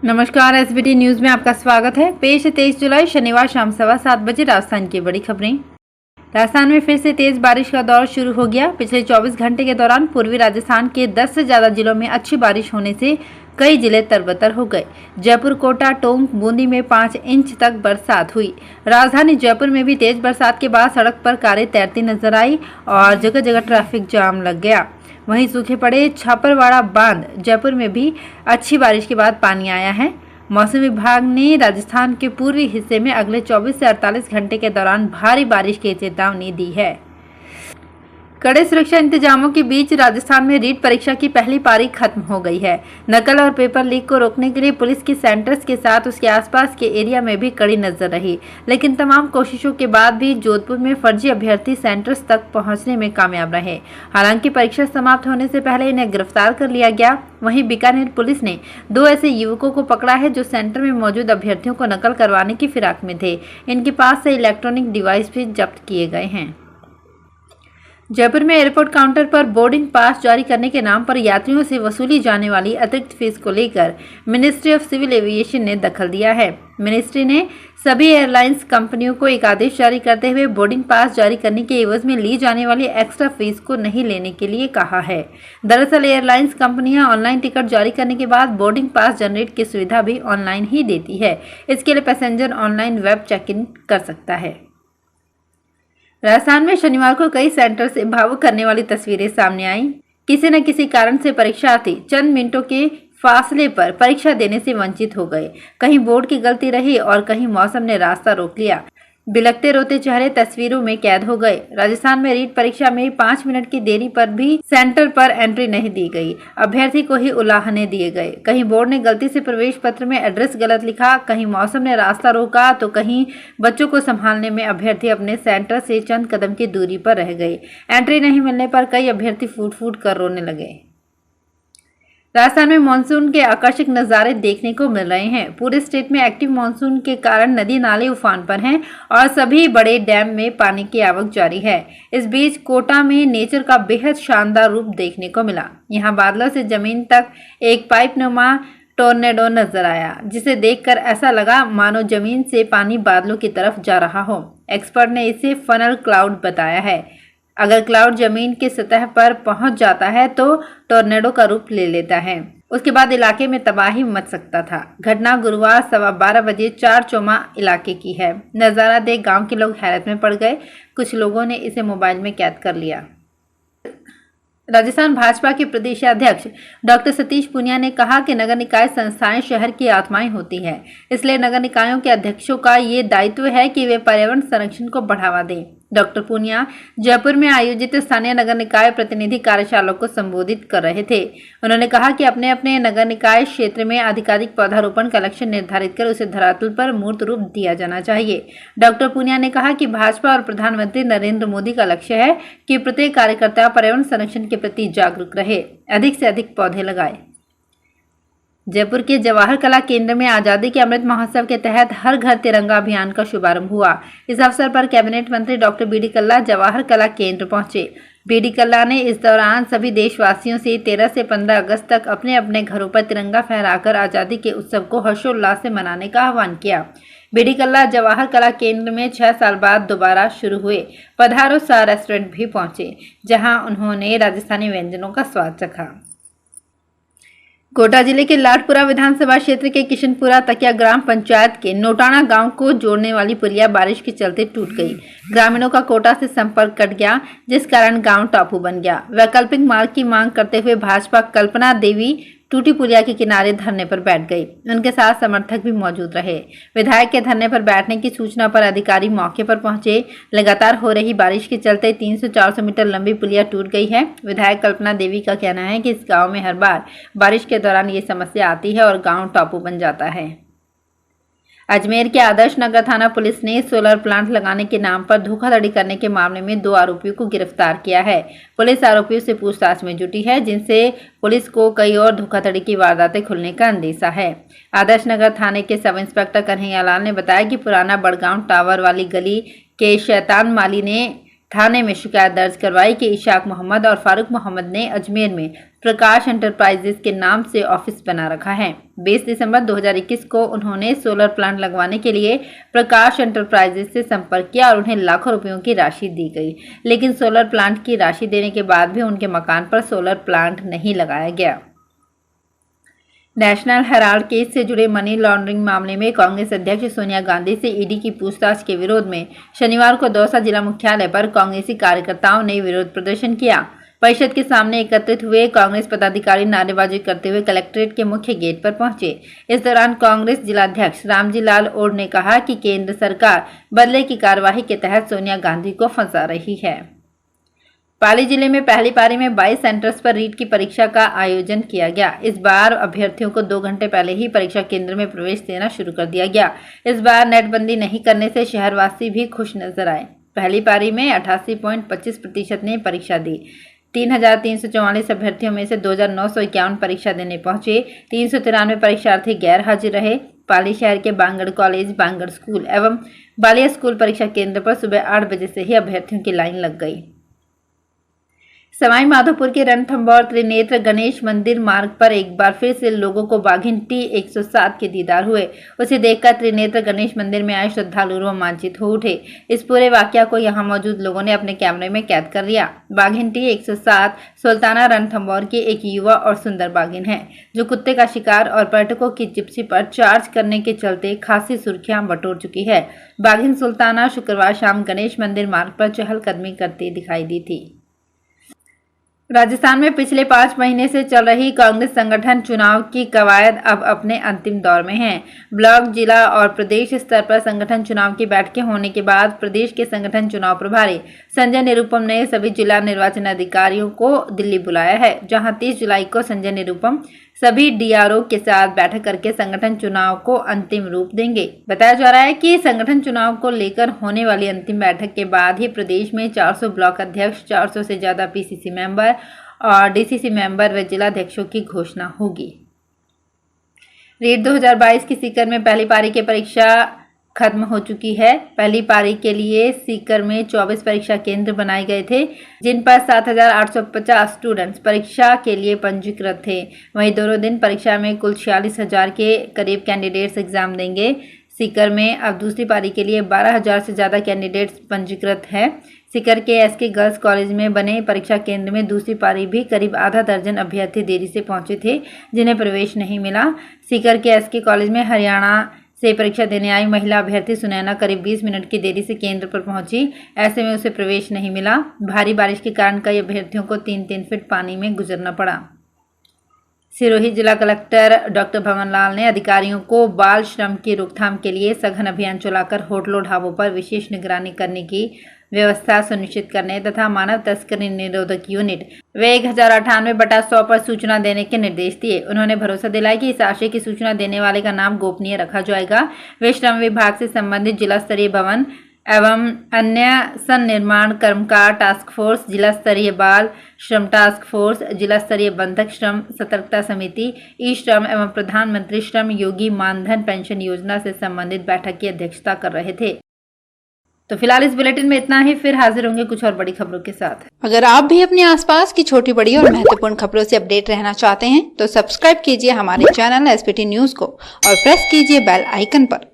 नमस्कार, SBT news में आपका स्वागत है। पेश है 23 जुलाई शनिवार शाम 7:15 बजे राजस्थान की बड़ी खबरें। राजस्थान में फिर से तेज बारिश का दौर शुरू हो गया। पिछले 24 घंटे के दौरान पूर्वी राजस्थान के 10 से ज्यादा जिलों में अच्छी बारिश होने से कई जिले तरबतर हो गए। जयपुर, कोटा, टोंक, बूंदी में 5 इंच तक बरसात हुई। राजधानी जयपुर में भी तेज बरसात के बाद सड़क पर कारें तैरती नजर आई और जगह जगह ट्रैफिक जाम लग गया। वहीं सूखे पड़े छापरवाड़ा बांध जयपुर में भी अच्छी बारिश के बाद पानी आया है। मौसम विभाग ने राजस्थान के पूर्वी हिस्से में अगले 24 से 48 घंटे के दौरान भारी बारिश की चेतावनी दी है। कड़े सुरक्षा इंतजामों के बीच राजस्थान में रीट परीक्षा की पहली पारी खत्म हो गई है। नकल और पेपर लीक को रोकने के लिए पुलिस की सेंटर्स के साथ उसके आसपास के एरिया में भी कड़ी नजर रही, लेकिन तमाम कोशिशों के बाद भी जोधपुर में फर्जी अभ्यर्थी सेंटर्स तक पहुंचने में कामयाब रहे। हालांकि परीक्षा समाप्त होने से पहले इन्हें गिरफ्तार कर लिया गया। वहीं बीकानेर पुलिस ने 2 ऐसे युवकों को पकड़ा है जो सेंटर में मौजूद अभ्यर्थियों को नकल करवाने की फिराक में थे। इनके पास से इलेक्ट्रॉनिक डिवाइस भी जब्त किए गए हैं। जयपुर में एयरपोर्ट काउंटर पर बोर्डिंग पास जारी करने के नाम पर यात्रियों से वसूली जाने वाली अतिरिक्त फीस को लेकर मिनिस्ट्री ऑफ सिविल एविएशन ने दखल दिया है। मिनिस्ट्री ने सभी एयरलाइंस कंपनियों को एक आदेश जारी करते हुए बोर्डिंग पास जारी करने के एवज में ली जाने वाली एक्स्ट्रा फीस को नहीं लेने के लिए कहा है। दरअसल एयरलाइंस कंपनियां ऑनलाइन टिकट जारी करने के बाद बोर्डिंग पास जनरेट की सुविधा भी ऑनलाइन ही देती है। इसके लिए passenger online web check in कर सकता है। राजस्थान में शनिवार को कई सेंटर से भावुक करने वाली तस्वीरें सामने आईं। किसी न किसी कारण से परीक्षार्थी चंद मिनटों के फासले पर परीक्षा देने से वंचित हो गए। कहीं बोर्ड की गलती रही और कहीं मौसम ने रास्ता रोक लिया। बिलखते रोते चेहरे तस्वीरों में कैद हो गए। राजस्थान में रीट परीक्षा में 5 मिनट की देरी पर भी सेंटर पर एंट्री नहीं दी गई। अभ्यर्थी को ही उलाहने दिए गए। कहीं बोर्ड ने गलती से प्रवेश पत्र में एड्रेस गलत लिखा, कहीं मौसम ने रास्ता रोका, तो कहीं बच्चों को संभालने में अभ्यर्थी अपने सेंटर से चंद कदम की दूरी पर रह गए। एंट्री नहीं मिलने पर कई अभ्यर्थी फूट फूट कर रोने लगे। राजस्थान में मानसून के आकर्षक नजारे देखने को मिल रहे हैं। पूरे स्टेट में एक्टिव मानसून के कारण नदी नाले उफान पर हैं और सभी बड़े डैम में पानी की आवक जारी है। इस बीच कोटा में नेचर का बेहद शानदार रूप देखने को मिला। यहाँ बादलों से जमीन तक एक पाइपनुमा टोर्नेडो नजर आया, जिसे देखकर ऐसा लगा मानो जमीन से पानी बादलों की तरफ जा रहा हो। एक्सपर्ट ने इसे फनल क्लाउड बताया है। अगर क्लाउड जमीन की सतह पर पहुंच जाता है तो टोर्नेडो का रूप ले लेता है। उसके बाद इलाके में तबाही मच सकता था। घटना गुरुवार 12:15 बजे 4 चौमा इलाके की है। नजारा देख गांव के लोग हैरत में पड़ गए। कुछ लोगों ने इसे मोबाइल में कैद कर लिया। राजस्थान भाजपा के प्रदेशाध्यक्ष डॉक्टर सतीश पूनिया ने कहा कि नगर निकाय संस्थाएं शहर की आत्माएं होती हैं, इसलिए नगर निकायों के अध्यक्षों का ये दायित्व है कि वे पर्यावरण संरक्षण को बढ़ावा दें। डॉक्टर पूनिया जयपुर में आयोजित स्थानीय नगर निकाय प्रतिनिधि कार्यशाला को संबोधित कर रहे थे। उन्होंने कहा कि अपने अपने नगर निकाय क्षेत्र में आधिकारिक पौधारोपण का लक्ष्य निर्धारित कर उसे धरातल पर मूर्त रूप दिया जाना चाहिए। डॉक्टर पूनिया ने कहा कि भाजपा और प्रधानमंत्री नरेंद्र मोदी का लक्ष्य है कि प्रत्येक कार्यकर्ता पर्यावरण संरक्षण के प्रति जागरूक रहे, अधिक से अधिक पौधे लगाए। जयपुर के जवाहर कला केंद्र में आजादी के अमृत महोत्सव के तहत हर घर तिरंगा अभियान का शुभारंभ हुआ। इस अवसर पर कैबिनेट मंत्री डॉक्टर बी डी कल्ला जवाहर कला केंद्र पहुंचे। बी डी कल्ला ने इस दौरान सभी देशवासियों से 13 से 15 अगस्त तक अपने अपने घरों पर तिरंगा फहराकर आजादी के उत्सव को हर्षोल्लास से मनाने का आह्वान किया। बी डी कल्ला जवाहर कला केंद्र में 6 साल बाद दोबारा शुरू हुए पधारो सा रेस्टोरेंट भी पहुंचे, जहां उन्होंने राजस्थानी व्यंजनों का स्वाद चखा। कोटा जिले के लाडपुरा विधानसभा क्षेत्र के किशनपुरा तकिया ग्राम पंचायत के नोटाना गांव को जोड़ने वाली पुलिया बारिश के चलते टूट गई। ग्रामीणों का कोटा से संपर्क कट गया, जिस कारण गांव टापू बन गया। वैकल्पिक मार्ग की मांग करते हुए भाजपा कल्पना देवी टूटी पुलिया के किनारे धरने पर बैठ गई। उनके साथ समर्थक भी मौजूद रहे। विधायक के धरने पर बैठने की सूचना पर अधिकारी मौके पर पहुंचे। लगातार हो रही बारिश के चलते 300-400 मीटर लंबी पुलिया टूट गई है। विधायक कल्पना देवी का कहना है कि इस गांव में हर बार बारिश के दौरान ये समस्या आती है और गांव टापू बन जाता है। अजमेर के आदर्श नगर थाना पुलिस ने सोलर प्लांट लगाने के नाम पर धोखाधड़ी करने के मामले में 2 आरोपियों को गिरफ्तार किया है। पुलिस आरोपियों से पूछताछ में जुटी है, जिनसे पुलिस को कई और धोखाधड़ी की वारदातें खुलने का अंदेशा है। आदर्श नगर थाने के सब इंस्पेक्टर कन्हैया लाल ने बताया कि पुराना बड़गांव टावर वाली गली के शैतान माली ने थाने में शिकायत दर्ज करवाई कि इशाक मोहम्मद और फारूक मोहम्मद ने अजमेर में प्रकाश एंटरप्राइजेज के नाम से ऑफिस बना रखा है। 20 दिसंबर 2021 को उन्होंने सोलर प्लांट लगवाने के लिए प्रकाश एंटरप्राइजेज से संपर्क किया और उन्हें लाखों रुपयों की राशि दी गई, लेकिन सोलर प्लांट की राशि देने के बाद भी उनके मकान पर सोलर प्लांट नहीं लगाया गया। नेशनल हेराल्ड केस से जुड़े मनी लॉन्ड्रिंग मामले में कांग्रेस अध्यक्ष सोनिया गांधी से ईडी की पूछताछ के विरोध में शनिवार को दौसा जिला मुख्यालय पर कांग्रेसी कार्यकर्ताओं ने विरोध प्रदर्शन किया। परिषद के सामने एकत्रित हुए कांग्रेस पदाधिकारी नारेबाजी करते हुए कलेक्ट्रेट के मुख्य गेट पर पहुंचे। इस दौरान कांग्रेस जिलाध्यक्ष रामजी लाल ओड ने कहा कि केंद्र सरकार बदले की कार्यवाही के तहत सोनिया गांधी को फंसा रही है। पाली जिले में पहली पारी में 22 सेंटर्स पर रीट की परीक्षा का आयोजन किया गया। इस बार अभ्यर्थियों को 2 घंटे पहले ही परीक्षा केंद्र में प्रवेश देना शुरू कर दिया गया। इस बार नेटबंदी नहीं करने से शहरवासी भी खुश नजर आए। पहली पारी में 88.25% ने परीक्षा दी। 3,344 अभ्यर्थियों में से 2,951 परीक्षा देने पहुंचे। 393 परीक्षार्थी गैर हाजिर रहे। पाली शहर के बांगड़ कॉलेज, बांगड़ स्कूल एवं बालिया स्कूल परीक्षा केंद्र पर सुबह 8 बजे से ही अभ्यर्थियों की लाइन लग गई। सवाई माधोपुर के रणथंभौर त्रिनेत्र गणेश मंदिर मार्ग पर एक बार फिर से लोगों को बाघिन T107 के दीदार हुए। उसे देखकर त्रिनेत्र गणेश मंदिर में आए श्रद्धालु रोमांचित हो उठे। इस पूरे वाकया को यहां मौजूद लोगों ने अपने कैमरे में कैद कर लिया। बाघिन T107 सुल्ताना रणथंभौर की एक युवा और सुंदर बाघिन है, जो कुत्ते का शिकार और पर्यटकों की जिप्सी पर चार्ज करने के चलते खासी सुर्खियां बटोर चुकी है। बाघिन सुल्ताना शुक्रवार शाम गणेश मंदिर मार्ग पर चहलकदमी करती दिखाई दी थी। राजस्थान में पिछले 5 महीने से चल रही कांग्रेस संगठन चुनाव की कवायद अब अपने अंतिम दौर में है। ब्लॉक, जिला और प्रदेश स्तर पर संगठन चुनाव की बैठकें होने के बाद प्रदेश के संगठन चुनाव प्रभारी संजय निरुपम ने सभी जिला निर्वाचन अधिकारियों को दिल्ली बुलाया है, जहां 30 जुलाई को संजय निरुपम सभी डीआरओ के साथ बैठक करके संगठन चुनाव को अंतिम रूप देंगे। बताया जा रहा है कि संगठन चुनाव को लेकर होने वाली अंतिम बैठक के बाद ही प्रदेश में 400 ब्लॉक अध्यक्ष, 400 से ज्यादा पीसीसी मेंबर और डीसीसी मेंबर व जिलाध्यक्षों की घोषणा होगी। रीट 2022 की सीकर में पहली पारी की परीक्षा खत्म हो चुकी है। पहली पारी के लिए सीकर में 24 परीक्षा केंद्र बनाए गए थे, जिन पर 7,850 स्टूडेंट्स परीक्षा के लिए पंजीकृत थे। वहीं दोनों दिन परीक्षा में कुल 46,000 के करीब कैंडिडेट्स एग्जाम देंगे। सीकर में अब दूसरी पारी के लिए 12,000 से ज़्यादा कैंडिडेट्स पंजीकृत हैं। सीकर के एसके गर्ल्स कॉलेज में बने परीक्षा केंद्र में दूसरी पारी भी करीब आधा दर्जन अभ्यर्थी देरी से पहुंचे थे, जिन्हें प्रवेश नहीं मिला। सीकर के एसके कॉलेज में हरियाणा से परीक्षा देने आई महिला अभ्यर्थी सुनैना करीब 20 मिनट की देरी से केंद्र पर पहुंची। ऐसे में उसे प्रवेश नहीं मिला। भारी बारिश के कारण कई अभ्यर्थियों को 3-3 फीट पानी में गुजरना पड़ा। सिरोही जिला कलेक्टर डॉक्टर भवन लाल ने अधिकारियों को बाल श्रम की रोकथाम के लिए सघन अभियान चलाकर होटलों, ढाबों पर विशेष निगरानी करने की व्यवस्था सुनिश्चित करने तथा मानव तस्करी निरोधक यूनिट व 1098/100 पर सूचना देने के निर्देश दिए। उन्होंने भरोसा दिलाया कि इस आशय की सूचना देने वाले का नाम गोपनीय रखा जाएगा। वे श्रम विभाग से संबंधित जिला स्तरीय भवन एवं अन्य सन्निर्माण कर्मकार टास्क फोर्स, जिला स्तरीय बाल श्रम टास्क फोर्स, जिला स्तरीय बंधक श्रम सतर्कता समिति, ई श्रम एवं प्रधानमंत्री श्रम योगी मानधन पेंशन योजना से संबंधित बैठक की अध्यक्षता कर रहे थे। तो फिलहाल इस बुलेटिन में इतना ही, फिर हाजिर होंगे कुछ और बड़ी खबरों के साथ। अगर आप भी अपने आसपास की छोटी बड़ी और महत्वपूर्ण खबरों से अपडेट रहना चाहते हैं तो सब्सक्राइब कीजिए हमारे चैनल एसपीटी न्यूज को और प्रेस कीजिए बेल आइकन पर।